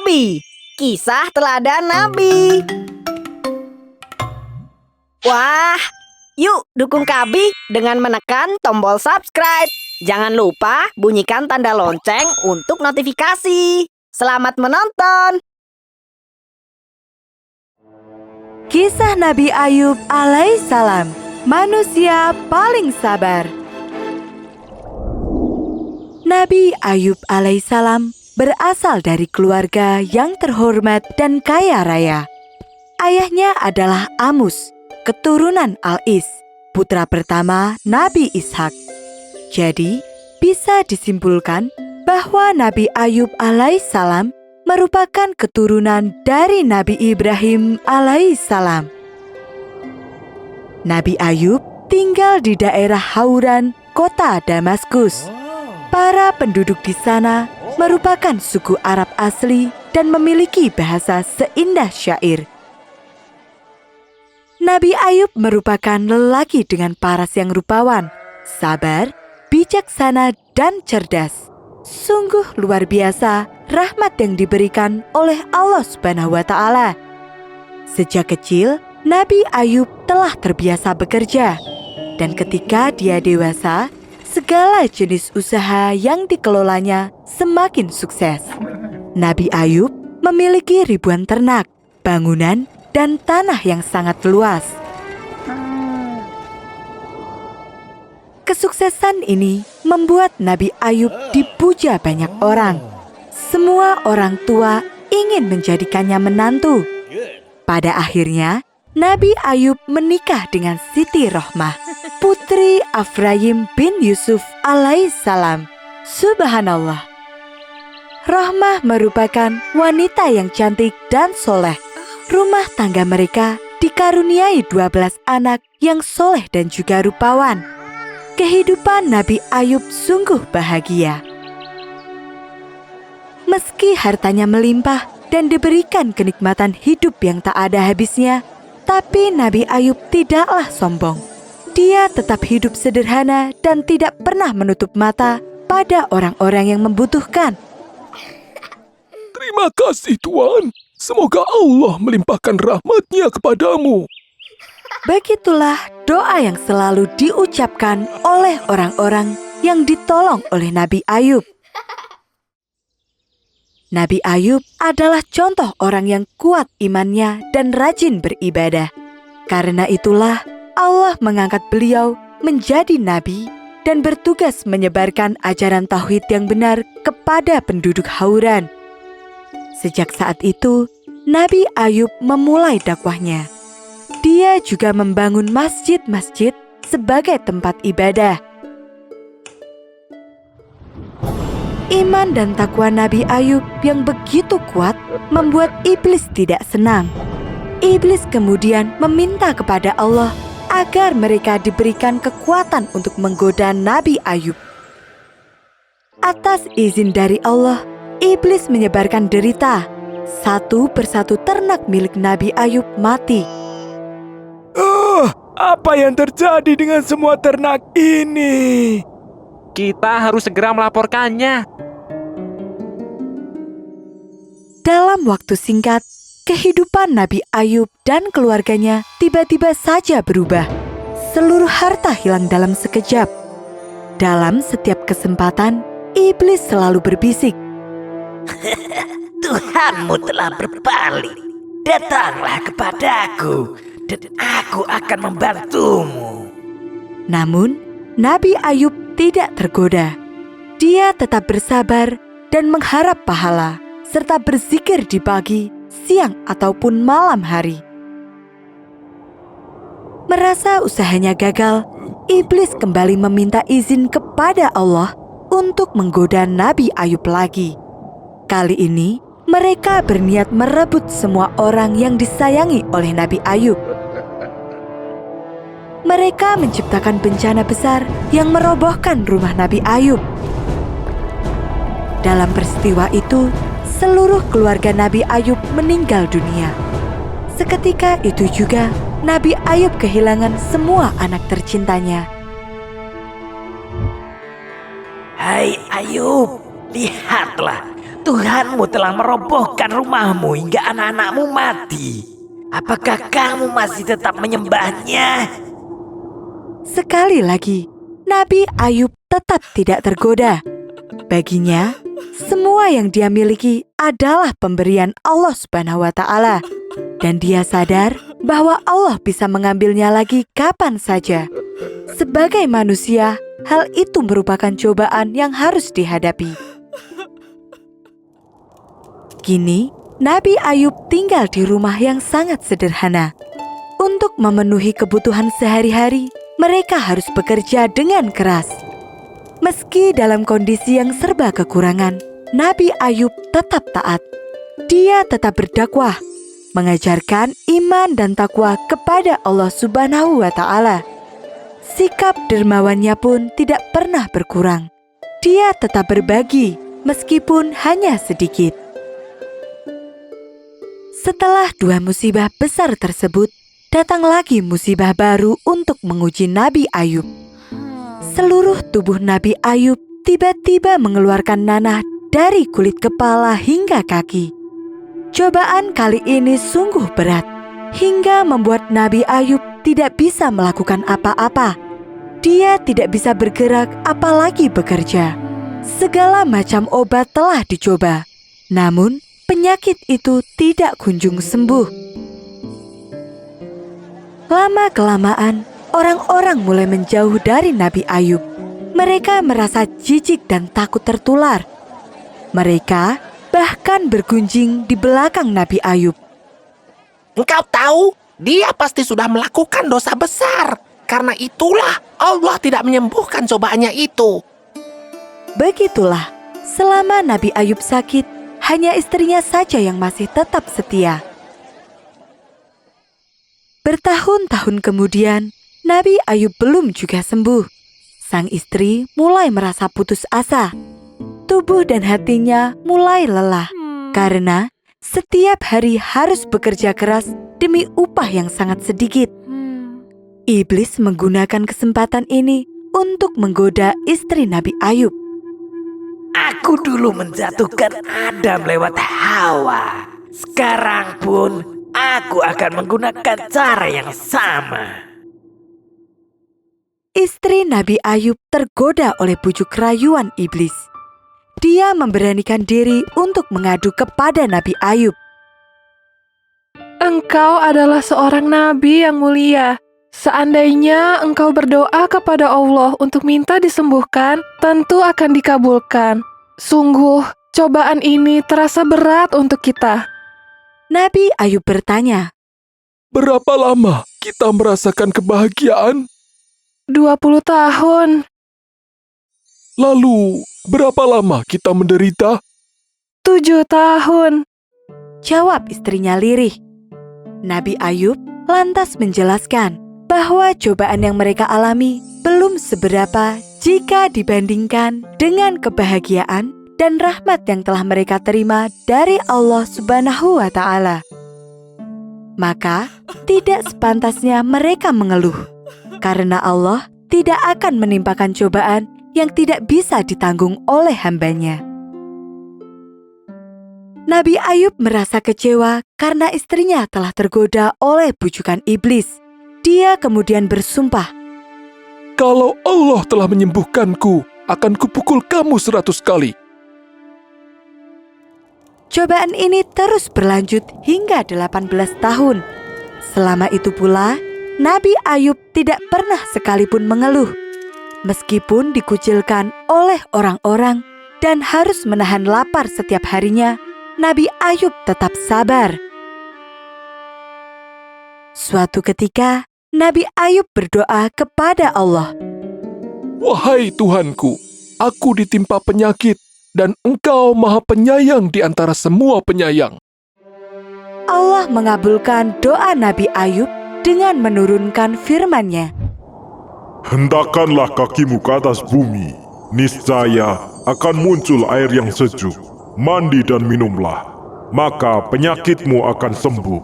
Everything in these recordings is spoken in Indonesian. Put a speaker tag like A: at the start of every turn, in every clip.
A: Nabi. Kisah teladan Nabi. Wah, yuk dukung Kabi dengan menekan tombol subscribe. Jangan lupa bunyikan tanda lonceng untuk notifikasi. Selamat menonton.
B: Kisah Nabi Ayub alaihissalam, manusia paling sabar. Nabi Ayub alaihissalam berasal dari keluarga yang terhormat dan kaya raya. Ayahnya adalah Amus, keturunan Al-Is, putra pertama Nabi Ishak. Jadi, bisa disimpulkan bahwa Nabi Ayub alaihissalam merupakan keturunan dari Nabi Ibrahim alaihissalam. Nabi Ayub tinggal di daerah Hauran, kota Damaskus. Para penduduk di sana merupakan suku Arab asli dan memiliki bahasa seindah syair. Nabi Ayub merupakan lelaki dengan paras yang rupawan, sabar, bijaksana, dan cerdas. Sungguh luar biasa rahmat yang diberikan oleh Allah Subhanahu wa Ta'ala. Sejak kecil, Nabi Ayub telah terbiasa bekerja, dan ketika dia dewasa, segala jenis usaha yang dikelolanya semakin sukses. Nabi Ayub memiliki ribuan ternak, bangunan, dan tanah yang sangat luas. Kesuksesan ini membuat Nabi Ayub dipuja banyak orang. Semua orang tua ingin menjadikannya menantu. Pada akhirnya, Nabi Ayub menikah dengan Siti Rohmah, putri Afrayim bin Yusuf alaihissalam. Subhanallah. Rohmah merupakan wanita yang cantik dan soleh. Rumah tangga mereka dikaruniai 12 anak yang soleh dan juga rupawan. Kehidupan Nabi Ayub sungguh bahagia. Meski hartanya melimpah dan diberikan kenikmatan hidup yang tak ada habisnya, tapi Nabi Ayub tidaklah sombong. Dia tetap hidup sederhana dan tidak pernah menutup mata pada orang-orang yang membutuhkan.
C: Terima kasih Tuan. Semoga Allah melimpahkan rahmat-Nya kepadamu.
B: Begitulah doa yang selalu diucapkan oleh orang-orang yang ditolong oleh Nabi Ayub. Nabi Ayub adalah contoh orang yang kuat imannya dan rajin beribadah. Karena itulah Allah mengangkat beliau menjadi nabi dan bertugas menyebarkan ajaran tauhid yang benar kepada penduduk Hauran. Sejak saat itu, Nabi Ayub memulai dakwahnya. Dia juga membangun masjid-masjid sebagai tempat ibadah. Iman dan takwa Nabi Ayub yang begitu kuat membuat iblis tidak senang. Iblis kemudian meminta kepada Allah agar mereka diberikan kekuatan untuk menggoda Nabi Ayub. Atas izin dari Allah, iblis menyebarkan derita. Satu persatu ternak milik Nabi Ayub mati.
C: Apa yang terjadi dengan semua ternak ini?
D: Kita harus segera melaporkannya.
B: Dalam waktu singkat, kehidupan Nabi Ayub dan keluarganya tiba-tiba saja berubah. Seluruh harta hilang dalam sekejap. Dalam setiap kesempatan, iblis selalu berbisik.
E: Tuhanmu telah berpaling. Datanglah kepadaku, dan aku akan membantumu.
B: Namun, Nabi Ayub tidak tergoda. Dia tetap bersabar dan mengharap pahala, serta berzikir di pagi, siang, ataupun malam hari. Merasa usahanya gagal, iblis kembali meminta izin kepada Allah untuk menggoda Nabi Ayub lagi. Kali ini, mereka berniat merebut semua orang yang disayangi oleh Nabi Ayub. Mereka menciptakan bencana besar yang merobohkan rumah Nabi Ayub. Dalam peristiwa itu, seluruh keluarga Nabi Ayub meninggal dunia. Seketika itu juga, Nabi Ayub kehilangan semua anak tercintanya.
E: Hai Ayub, lihatlah, Tuhanmu telah merobohkan rumahmu hingga anak-anakmu mati. Apakah kamu masih tetap menyembahnya?
B: Sekali lagi, Nabi Ayub tetap tidak tergoda. Baginya, semua yang dia miliki adalah pemberian Allah Subhanahu wa Ta'ala, dan dia sadar bahwa Allah bisa mengambilnya lagi kapan saja. Sebagai manusia, hal itu merupakan cobaan yang harus dihadapi. Kini, Nabi Ayub tinggal di rumah yang sangat sederhana. Untuk memenuhi kebutuhan sehari-hari, mereka harus bekerja dengan keras. Meski dalam kondisi yang serba kekurangan, Nabi Ayub tetap taat. Dia tetap berdakwah, mengajarkan iman dan takwa kepada Allah Subhanahu wa Ta'ala. Sikap dermawannya pun tidak pernah berkurang. Dia tetap berbagi, meskipun hanya sedikit. Setelah 2 musibah besar tersebut, datang lagi musibah baru untuk menguji Nabi Ayub. Seluruh tubuh Nabi Ayub tiba-tiba mengeluarkan nanah dari kulit kepala hingga kaki. Cobaan kali ini sungguh berat, hingga membuat Nabi Ayub tidak bisa melakukan apa-apa. Dia tidak bisa bergerak apalagi bekerja. Segala macam obat telah dicoba, namun penyakit itu tidak kunjung sembuh. Lama-kelamaan, orang-orang mulai menjauh dari Nabi Ayub. Mereka merasa jijik dan takut tertular. Mereka bahkan bergunjing di belakang Nabi Ayub.
F: Engkau tahu, dia pasti sudah melakukan dosa besar. Karena itulah Allah tidak menyembuhkan cobaannya itu.
B: Begitulah, selama Nabi Ayub sakit, hanya istrinya saja yang masih tetap setia. Bertahun-tahun kemudian, Nabi Ayub belum juga sembuh. Sang istri mulai merasa putus asa. Tubuh dan hatinya mulai lelah karena setiap hari harus bekerja keras demi upah yang sangat sedikit. Iblis menggunakan kesempatan ini untuk menggoda istri Nabi Ayub.
E: Aku dulu menjatuhkan Adam lewat Hawa. Sekarang pun aku akan menggunakan cara yang sama.
B: Istri Nabi Ayub tergoda oleh bujuk rayuan iblis. Dia memberanikan diri untuk mengadu kepada Nabi Ayub.
G: Engkau adalah seorang nabi yang mulia. Seandainya engkau berdoa kepada Allah untuk minta disembuhkan, tentu akan dikabulkan. Sungguh, cobaan ini terasa berat untuk kita.
B: Nabi Ayub bertanya,
C: Berapa lama kita merasakan kebahagiaan?
G: 20 tahun,
C: Lalu, berapa lama kita menderita?
G: 7 tahun.
B: jawab istrinya lirih. Nabi Ayub lantas menjelaskan bahwa cobaan yang mereka alami belum seberapa jika dibandingkan dengan kebahagiaan dan rahmat yang telah mereka terima dari Allah Subhanahu wa Ta'ala. Maka, tidak sepantasnya mereka mengeluh, karena Allah tidak akan menimpakan cobaan yang tidak bisa ditanggung oleh hambanya. Nabi Ayub merasa kecewa karena istrinya telah tergoda oleh bujukan iblis. Dia kemudian bersumpah,
C: Kalau Allah telah menyembuhkanku, akan kupukul kamu 100 kali.
B: cobaan ini terus berlanjut hingga 18 tahun. Selama itu pula, Nabi Ayub tidak pernah sekalipun mengeluh. Meskipun dikucilkan oleh orang-orang dan harus menahan lapar setiap harinya, Nabi Ayub tetap sabar. Suatu ketika, Nabi Ayub berdoa kepada Allah.
C: Wahai Tuhanku, aku ditimpa penyakit dan Engkau Maha Penyayang di antara semua penyayang.
B: Allah mengabulkan doa Nabi Ayub dengan menurunkan firman-Nya.
H: Hendakkanlah kakimu ke atas bumi, niscaya akan muncul air yang sejuk. Mandi dan minumlah, maka penyakitmu akan sembuh.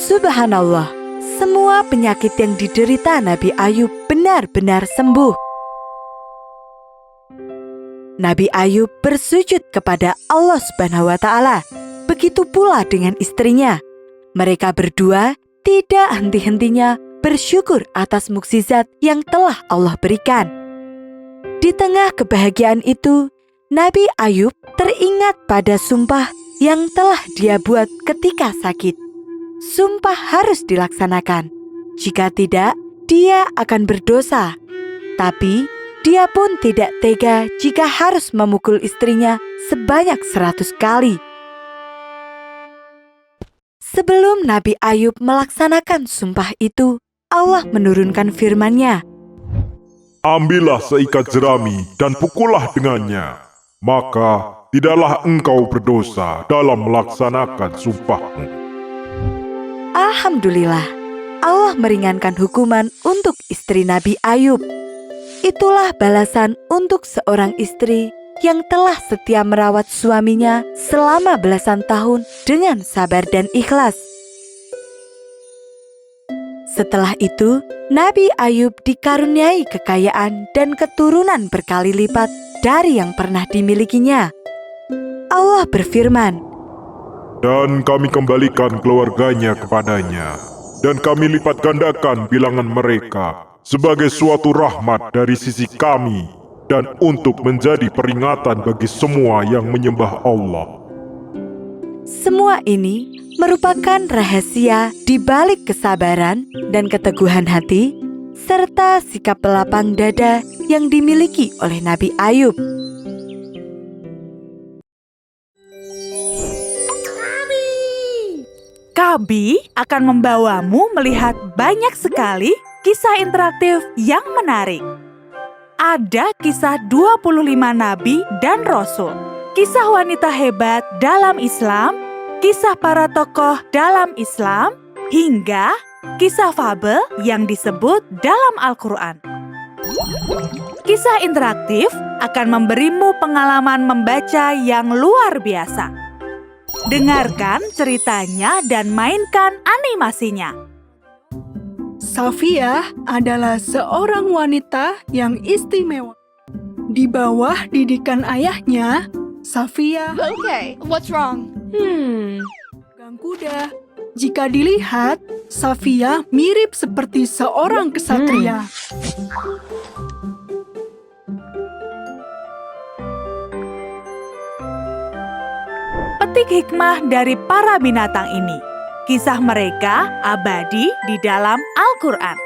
B: Subhanallah, semua penyakit yang diderita Nabi Ayub benar-benar sembuh. Nabi Ayub bersujud kepada Allah Subhanahu wa Ta'ala. Begitu pula dengan istrinya. Mereka berdua tidak henti-hentinya bersyukur atas mukjizat yang telah Allah berikan. Di tengah kebahagiaan itu, Nabi Ayub teringat pada sumpah yang telah dia buat ketika sakit. Sumpah harus dilaksanakan. Jika tidak, dia akan berdosa. Tapi dia pun tidak tega jika harus memukul istrinya sebanyak 100 kali. Sebelum Nabi Ayub melaksanakan sumpah itu, Allah menurunkan firman-Nya.
H: Ambillah seikat jerami dan pukullah dengannya. Maka tidaklah engkau berdosa dalam melaksanakan sumpahmu.
B: Alhamdulillah, Allah meringankan hukuman untuk istri Nabi Ayub. Itulah balasan untuk seorang istri yang telah setia merawat suaminya selama belasan tahun dengan sabar dan ikhlas. Setelah itu, Nabi Ayub dikaruniai kekayaan dan keturunan berkali lipat dari yang pernah dimilikinya. Allah berfirman,
H: Dan kami kembalikan keluarganya kepadanya, dan kami lipat gandakan bilangan mereka sebagai suatu rahmat dari sisi kami dan untuk menjadi peringatan bagi semua yang menyembah Allah.
B: semua ini merupakan rahasia di balik kesabaran dan keteguhan hati, serta sikap lapang dada yang dimiliki oleh Nabi Ayub.
I: Kabi akan membawamu melihat banyak sekali kisah interaktif yang menarik. Ada kisah 25 nabi dan rasul, kisah wanita hebat dalam Islam, kisah para tokoh dalam Islam, hingga kisah fabel yang disebut dalam Al-Quran. Kisah interaktif akan memberimu pengalaman membaca yang luar biasa. Dengarkan ceritanya dan mainkan animasinya.
J: Safiyah adalah seorang wanita yang istimewa. Di bawah didikan ayahnya, Safiyah
G: What's wrong?
J: pegang kuda. Jika dilihat, Safiyah mirip seperti seorang kesatria.
I: Petik hikmah dari para binatang ini. Kisah mereka abadi di dalam Al-Quran.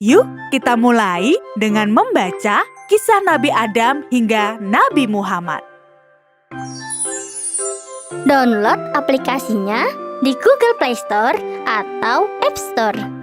I: Yuk kita mulai dengan membaca kisah Nabi Adam hingga Nabi Muhammad.
K: Download aplikasinya di Google Play Store atau App Store.